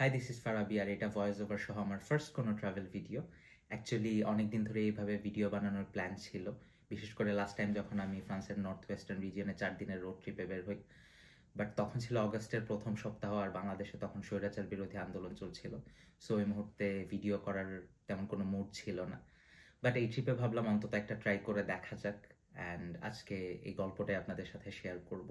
High, this is Farabi, আর এটা voice over সহ আমার ফার্স্ট কোনো ট্রাভেল ভিডিও। অ্যাকচুয়ালি অনেকদিন ধরে এইভাবে ভিডিও বানানোর প্ল্যান ছিল, বিশেষ করে লাস্ট টাইম যখন আমি ফ্রান্সের নর্থ ওয়েস্টার্ন রিজিয়নে 4 দিনের রোড ট্রিপে বের হই। বাট তখন ছিল অগস্টের প্রথম সপ্তাহ, আর বাংলাদেশে তখন স্বৈরাচার বিরোধী আন্দোলন চলছিল। সো এই মুহূর্তে ভিডিও করার তেমন কোনো মুড ছিল না। বাট এই ট্রিপে ভাবলাম অন্তত একটা ট্রাই করে দেখা যাক, অ্যান্ড আজকে এই গল্পটাই আপনাদের সাথে শেয়ার করব।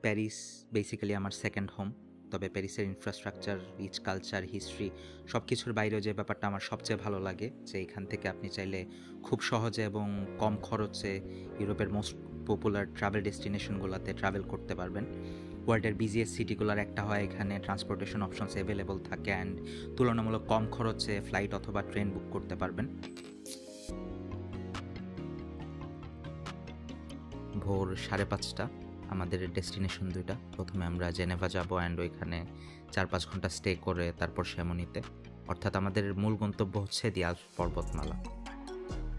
প্যারিস বেসিক্যালি আমার সেকেন্ড হোম। তবে প্যারিসের ইনফ্রাস্ট্রাকচার, রিচ কালচার, হিস্ট্রি সব কিছুর বাইরেও যে ব্যাপারটা আমার সবচেয়ে ভালো লাগে, যে এখান থেকে আপনি চাইলে খুব সহজে এবং কম খরচে ইউরোপের মোস্ট পপুলার ট্রাভেল ডেস্টিনেশনগুলোতে ট্রাভেল করতে পারবেন। ওয়ার্ল্ডের বিজিএস সিটিগুলোর একটা হয়, এখানে ট্রান্সপোর্টেশন অপশনস অ্যাভেলেবল থাকে অ্যান্ড তুলনামূলক কম খরচে ফ্লাইট অথবা ট্রেন বুক করতে পারবেন। ভোর 5:30 আমাদের ডেস্টিনেশন দুইটা। প্রথমে আমরা জেনেভা যাব অ্যান্ড ওইখানে 4-5 ঘন্টা স্টে করে তারপর শ্যামনিতে, অর্থাৎ আমাদের মূল গন্তব্য হচ্ছে দি আল্পস পর্বতমালা।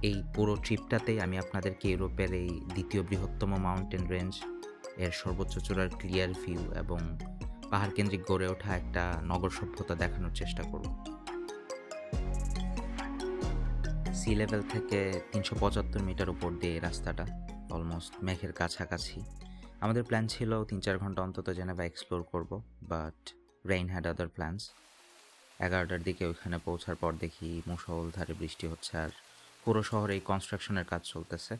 এই পুরো ট্রিপটাতেই আমি আপনাদেরকে ইউরোপের এই দ্বিতীয় বৃহত্তম মাউন্টেন রেঞ্জ, এর সর্বোচ্চ চূড়ার ক্লিয়ার ভিউ এবং পাহাড় কেন্দ্রিক গড়ে ওঠা একটা নগর সভ্যতা দেখানোর চেষ্টা করব। সি লেভেল থেকে 375 মিটার উপর দিয়ে এই রাস্তাটা, অলমোস্ট মেঘের কাছাকাছি। আমাদের প্ল্যান ছিল 3-4 ঘন্টা অন্তত জেনেভা এক্সপ্লোর করব, but rain had other plans. 11টার দিকে ওইখানে পৌঁছার পর দেখি মুষলধারে বৃষ্টি হচ্ছে আর পুরো শহরে এই কনস্ট্রাকশনের কাজ চলতেছে।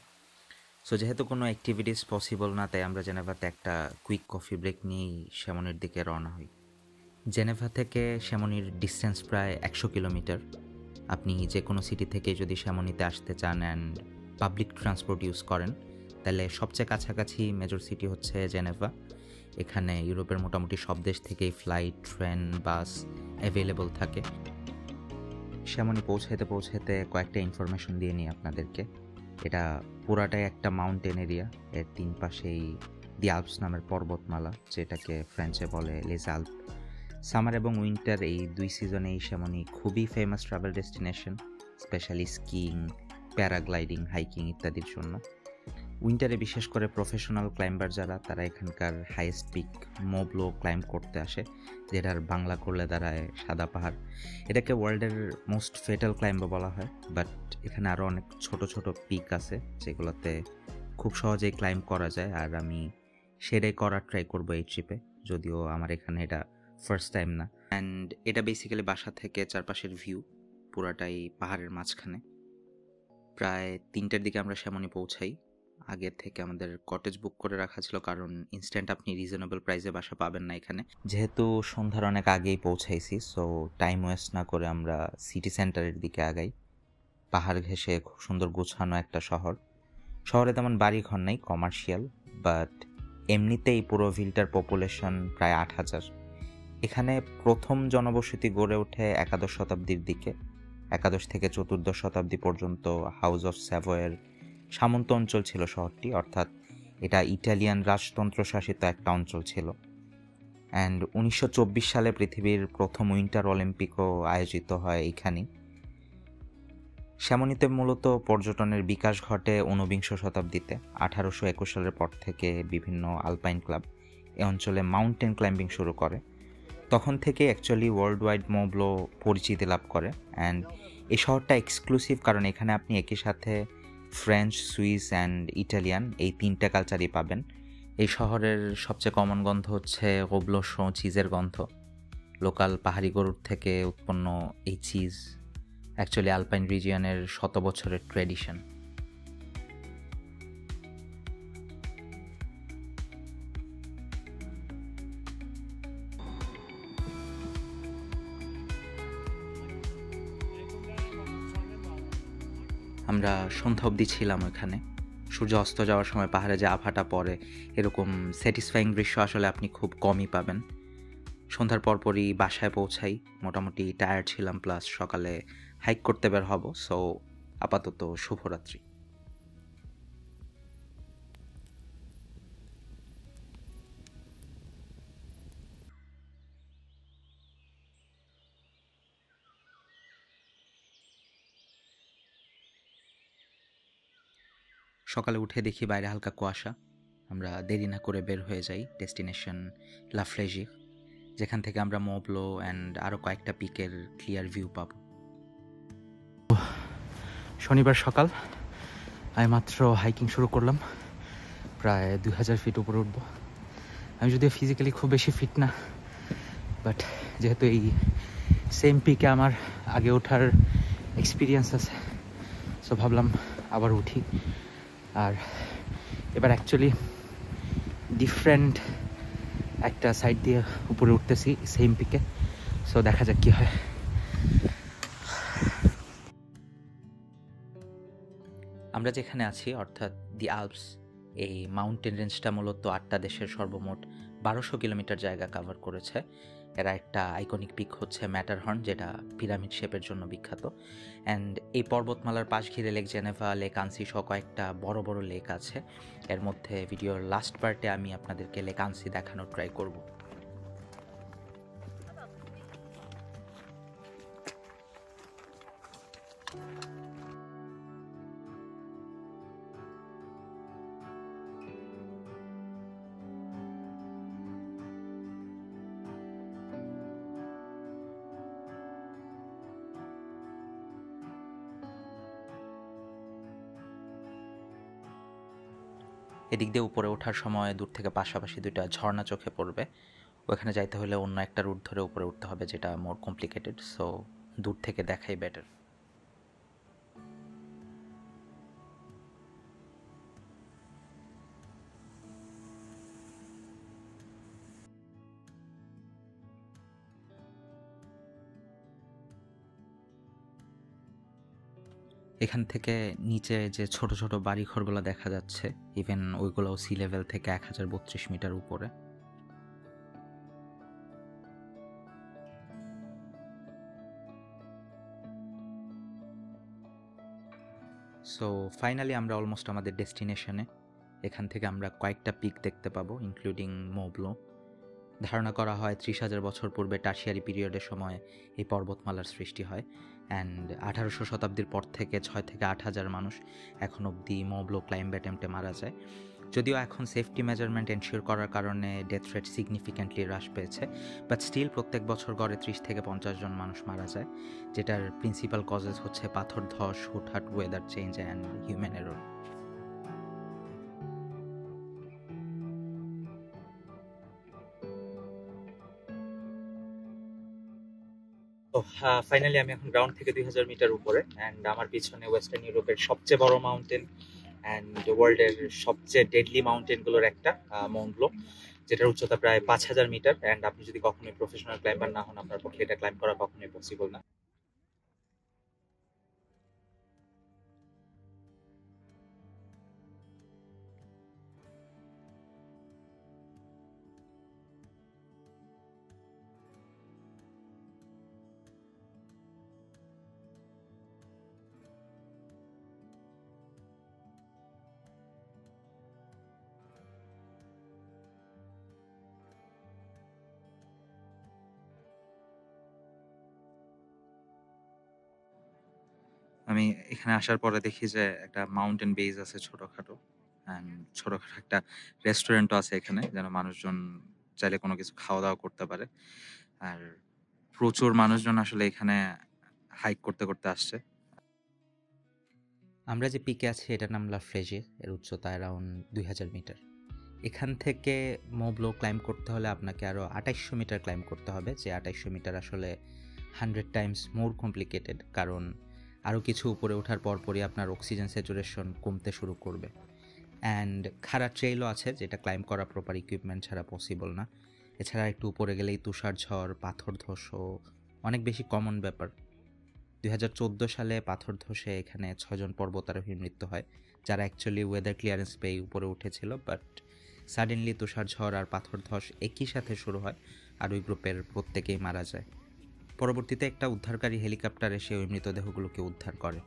সো যেহেতু কোনো অ্যাক্টিভিটিস পসিবল না, তাই আমরা জেনেভাতে একটা কুইক কফি ব্রেক নিয়েই শ্যামনির দিকে রওনা হই। জেনেভা থেকে শ্যামনির ডিস্টেন্স প্রায় 100 কিলোমিটার। আপনি যে কোনো সিটি থেকে যদি শ্যামনিতে আসতে চান অ্যান্ড পাবলিক ট্রান্সপোর্ট ইউজ করেন, তাহলে সবচেয়ে কাছাকাছি মেজর সিটি হচ্ছে জেনেভা। এখানে ইউরোপের মোটামুটি সব দেশ থেকেই ফ্লাইট, ট্রেন, বাস অ্যাভেলেবল থাকে। শ্যামনি পৌঁছাতে কয়েকটা ইনফরমেশন দিয়ে নিই আপনাদেরকে। এটা পুরাটাই একটা মাউন্টেন এরিয়া। এর 3 পাশেই দি আল্পস নামের পর্বতমালা, যেটাকে ফ্রেঞ্চে বলে লেস আল্প। সামার এবং উইন্টার এই 2 সিজনে এই শ্যামনি খুবই famous travel destination, specially skiing, paragliding, hiking ইত্যাদির জন্য। উইন্টারে বিশেষ করে প্রফেশনাল ক্লাইম্বার যারা, তারা এখানকার হাইয়েস্ট পিক মোবলো ক্লাইম্ব করতে আসে, যেটার বাংলা করলে দাঁড়ায় সাদা পাহাড়। এটাকে ওয়ার্ল্ডের মোস্ট ফেটাল ক্লাইম্বও বলা হয়, বাট এখানে আরও অনেক ছোট ছোট পিক আছে যেগুলোতে খুব সহজেই ক্লাইম্ব করা যায়, আর আমি সেটাই করার ট্রাই করবো এই ট্রিপে, যদিও আমার এখানে এটা ফার্স্ট টাইম না। অ্যান্ড এটা বেসিক্যালি বাসা থেকে চারপাশের ভিউ, পুরাটাই পাহাড়ের মাঝখানে। প্রায় 3টার দিকে আমরা শ্যামনি পৌঁছাই। আগের থেকে আমাদের কটেজ বুক করে রাখা ছিল, কারণ ইনস্ট্যান্ট আপনি রিজনেবল প্রাইসে বাসা পাবেন না এখানে। যেহেতু সন্ধ্যার অনেক আগেই পৌঁছাইছি, সো টাইম ওয়েস্ট না করে আমরা সিটি সেন্টারের দিকে আগাই। পাহাড় ঘেঁষে খুব সুন্দর গোছানো একটা শহরে তেমন বাড়ি ঘর নেই, কমার্শিয়াল, বাট এমনিতেই পুরো ভিলটার পপুলেশন প্রায় 8,000। এখানে প্রথম জনবসতি গড়ে ওঠে 11 শতাব্দীর দিকে। 11 থেকে 14 শতাব্দী পর্যন্ত হাউস অফ স্যাভয়ের সামন্ত অঞ্চল ছিল শহরটি, অর্থাৎ এটা ইটালিয়ান রাজতন্ত্র শাসিত একটা অঞ্চল ছিল। অ্যান্ড 1924 সালে পৃথিবীর প্রথম উইন্টার অলিম্পিকও আয়োজিত হয় এইখানেই। শ্যামনিতে মূলত পর্যটনের বিকাশ ঘটে 19বিংশ শতাব্দীতে। 1821 সালের পর থেকে বিভিন্ন আলপাইন ক্লাব এ অঞ্চলে মাউন্টেন ক্লাইম্বিং শুরু করে। তখন থেকে অ্যাকচুয়ালি ওয়ার্ল্ড ওয়াইড মোবলো পরিচিতি লাভ করে। অ্যান্ড এই শহরটা এক্সক্লুসিভ কারণ এখানে আপনি একই সাথে ফ্রেঞ্চ, সুইস অ্যান্ড ইটালিয়ান এই 3টা কালচারই পাবেন। এই শহরের সবচেয়ে কমন গন্ধ হচ্ছে ওবলোশো, চিজের গন্ধ। লোকাল পাহাড়ি গরুর থেকে উৎপন্ন এই চিজ অ্যাকচুয়ালি আলপাইন রিজিয়নের শত বছরের ট্র্যাডিশন। আমরা সন্ধ্যা অবধি ছিলাম ওখানে। সূর্য অস্ত যাওয়ার সময় পাহাড়ে যে আভাটা পড়ে, এরকম স্যাটিসফাইং দৃশ্য আসলে আপনি খুব কমই পাবেন। সন্ধ্যার পরপরই বাসায় পৌঁছাই। মোটামুটি টায়ার্ড ছিলাম, প্লাস সকালে হাইক করতে বের হব। সো আপাতত শুভরাত্রি। সকালে উঠে দেখি বাইরে হালকা কুয়াশা, আমরা দেরি না করে বের হয়ে যাই ডেস্টিনেশন লা ফ্লেজি, যেখান থেকে আমরা মোবলো অ্যান্ড আরও কয়েকটা পিকের ক্লিয়ার ভিউ পাবো। শনিবার সকাল, আমি মাত্র হাইকিং শুরু করলাম, প্রায় 2000 ফিট উপরে উঠবো। আমি যদিও ফিজিক্যালি খুব বেশি ফিট না, বাট যেহেতু এই সেম পিকে আমার আগে ওঠার এক্সপিরিয়েন্স আছে, সো ভাবলাম আবার উঠি। আর এবার অ্যাকচুয়ালি ডিফারেন্ট একটা সাইড দিয়ে উপরে উঠতেছি সেম পিকে, সো দেখা যাক কী হয়। আমরা যেখানে আছি অর্থাৎ দি আলপস, এই মাউন্টেন রেঞ্জটা মূলত 8টা দেশের সর্বমোট 1200 কিলোমিটার জায়গা কভার করেছে। এরা একটা আইকনিক পিক হচ্ছে ম্যাটারহর্ন, যেটা পিরামিড শেপের জন্য বিখ্যাত। অ্যান্ড এই পর্বতমালার পাশ ঘিরে লেক জেনেভা, লেক আনসি সহ কয়েকটা বড় বড় লেক আছে। এর মধ্যে ভিডিওর লাস্ট পার্টে আমি আপনাদেরকে লেক আনসি দেখানোর ট্রাই করব। এদিক দিয়ে উপরে ওঠার সময় দূর থেকে পাশাপাশি দুইটা ঝর্ণা চোখে পড়বে। ওখানে যাইতে হলে অন্য একটা রুট ধরে উপরে উঠতে হবে, যেটা মোর কমপ্লিকেটেড, সো দূর থেকে দেখাই বেটার। এখান থেকে নিচে যে ছোট ছোট বাড়িঘরগুলো দেখা যাচ্ছে, ইভেন ওইগুলোও সি লেভেল থেকে 1032 মিটার উপরে। সো ফাইনালি আমরা অলমোস্ট আমাদের ডেস্টিনেশনে। এখান থেকে আমরা কয়েকটা পিক দেখতে পাবো, ইনক্লুডিং মোবলো। ধারণা করা হয় 30,000 বছর পূর্বে টার্শিয়ারি পিরিয়ডের সময় এই পর্বতমালার সৃষ্টি হয়। অ্যান্ড 1800 শতাব্দীর পর থেকে 6 থেকে 8,000 মানুষ এখন অবধি মোবলো ক্লাইম্ব অ্যাটেম্পটে মারা যায়। যদিও এখন সেফটি মেজারমেন্ট এনশিওর করার কারণে ডেথ রেট সিগনিফিক্যান্টলি হ্রাস পেয়েছে, বাট স্টিল প্রত্যেক বছর গড়ে 30 থেকে 50 জন মানুষ মারা যায়, যেটার প্রিন্সিপাল কজেস হচ্ছে পাথর ধস, হুটহাট weather change and human error. তো ফাইনালি আমি এখন গ্রাউন্ড থেকে 2000 মিটার উপরে, অ্যান্ড আমার পিছনে ওয়েস্টার্ন ইউরোপের সবচেয়ে বড় মাউন্টেন অ্যান্ড ওয়ার্ল্ডের সবচেয়ে ডেডলি মাউন্টেনগুলোর একটা, মাউন্ট ব্লো, যেটার উচ্চতা প্রায় 5000 মিটার। অ্যান্ড আপনি যদি কখনোই প্রফেশনাল ক্লাইম্বার না হন, আপনার পক্ষে এটা ক্লাইম্ব করা কখনোই পসিবল না। আমি এখানে আসার পরে দেখি যে একটা মাউন্টেন বেজ আছে ছোটখাটো, অ্যান্ড ছোটখাটো একটা রেস্টুরেন্টও আছে এখানে, যেন মানুষজন চাইলে কোনো কিছু খাওয়া দাওয়া করতে পারে। আর প্রচুর মানুষজন আসলে এখানে হাইক করতে করতে আসছে। আমরা যে পিকে আছি এটার নাম লা ফ্লেজি, এর উচ্চতা অ্যারাউন্ড 2000 মিটার। এখান থেকে মোবলো ক্লাইম্ব করতে হলে আপনাকে আরও 2800 মিটার ক্লাইম্ব করতে হবে, যে 2800 মিটার আসলে 100 টাইমস মোর কমপ্লিকেটেড, কারণ আরও কিছু উপরে ওঠার পরপরই আপনার অক্সিজেন স্যাচুরেশন কমতে শুরু করবে। অ্যান্ড খাড়া ট্রেইলও আছে, যেটা ক্লাইম্ব করা প্রপার ইকুইপমেন্ট ছাড়া পসিবল না। এছাড়া একটু উপরে গেলেই তুষার ঝড়, পাথর ধসও অনেক বেশি কমন ব্যাপার। 2014 সালে পাথর ধসে এখানে 6 জন পর্বতারোহীর মৃত্যু হয়, যারা অ্যাকচুয়ালি ওয়েদার ক্লিয়ারেন্স পেয়ে উপরে উঠেছিল, বাট সাডেনলি তুষার ঝড় আর পাথর ধস একই সাথে শুরু হয়, আর ওই গ্রুপের প্রত্যেকেই মারা যায়। পরবর্তীতে একটা উদ্ধারকারী হেলিকপ্টার এসে ওই মৃতদেহগুলোকে উদ্ধার করে।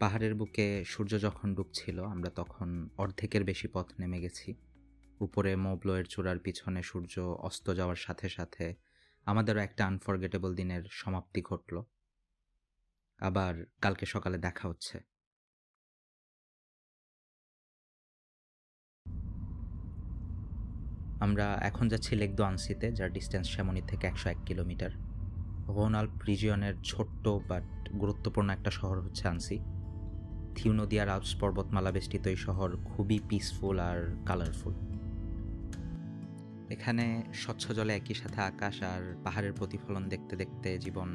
পাহাড়ের বুকে সূর্য যখন ডুবছিল আমরা তখন অর্ধেকের বেশি পথ নেমে গেছি। উপরে মোবলোয়ের চূড়ার পিছনে সূর্য অস্ত যাওয়ার সাথে সাথে আমাদেরও একটা আনফরগেটেবল দিনের সমাপ্তি ঘটল। আবার কালকে সকালে দেখা হচ্ছে। আমরা এখন যাচ্ছি লেক দো আনসিতে, যার ডিস্টেন্স শ্যামনি থেকে 101 কিলোমিটার। রোন-আল্প রিজিয়নের ছোট্ট বাট গুরুত্বপূর্ণ একটা শহর হচ্ছে আনসি। থিউ নদী আর আল্পস পর্বতমালা বেষ্টিত এই শহর খুবই পিসফুল আর কালারফুল। এখানে স্বচ্ছ জলে একই সাথে আকাশ আর পাহাড়ের প্রতিফলন দেখতে দেখতে জীবন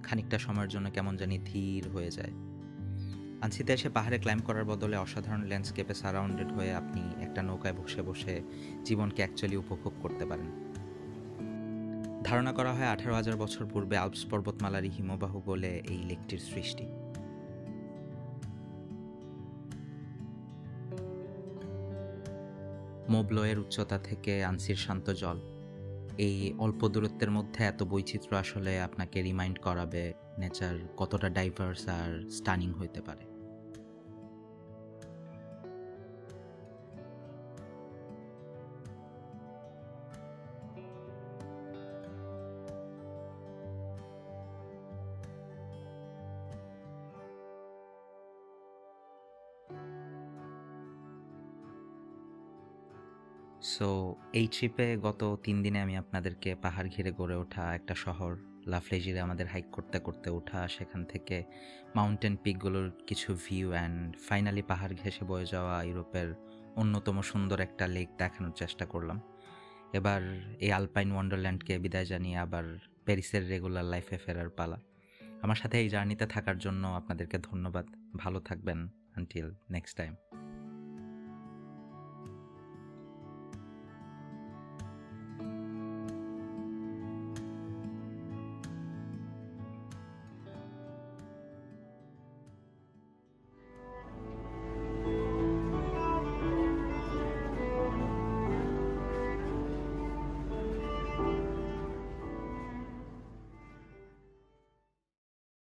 খানিকটা সময়ের জন্য কেমন জানি ধীর হয়ে যায়। আনসিতে এসে পাহাড়ে ক্লাইম্ব করার বদলে অসাধারণ ল্যান্ডস্কেপে সারাউন্ডেড হয়ে আপনি একটা নৌকায় বসে বসে জীবনকে অ্যাকচুয়ালি উপভোগ করতে পারেন। ধারণা করা হয় 18,000 বছর পূর্বে আল্পস পর্বতমালারই হিমবাহ গলে এই লেকটির সৃষ্টি। মোবলোয়ের উচ্চতা থেকে আনসির শান্ত জল, এই অল্প দূরত্বের মধ্যে এত বৈচিত্র্য আসলে আপনাকে রিমাইন্ড করাবে নেচার কতটা ডাইভার্স আর স্টানিং হইতে পারে। সো এই ট্রিপে গত 3 দিনে আমি আপনাদেরকে পাহাড় ঘিরে গড়ে ওঠা একটা শহর লাফলেজিরে আমাদের হাইক করতে করতে ওঠা, সেখান থেকে মাউন্টেন পিকগুলোর কিছু ভিউ অ্যান্ড ফাইনালি পাহাড় ঘেঁষে বয়ে যাওয়া ইউরোপের অন্যতম সুন্দর একটা লেক দেখানোর চেষ্টা করলাম। এবার এই আলপাইন ওয়ান্ডারল্যান্ডকে বিদায় জানিয়ে আবার প্যারিসের রেগুলার লাইফে ফেরার পালা। আমার সাথে এই জার্নিতে থাকার জন্য আপনাদেরকে ধন্যবাদ। ভালো থাকবেন আনটিল নেক্সট টাইম।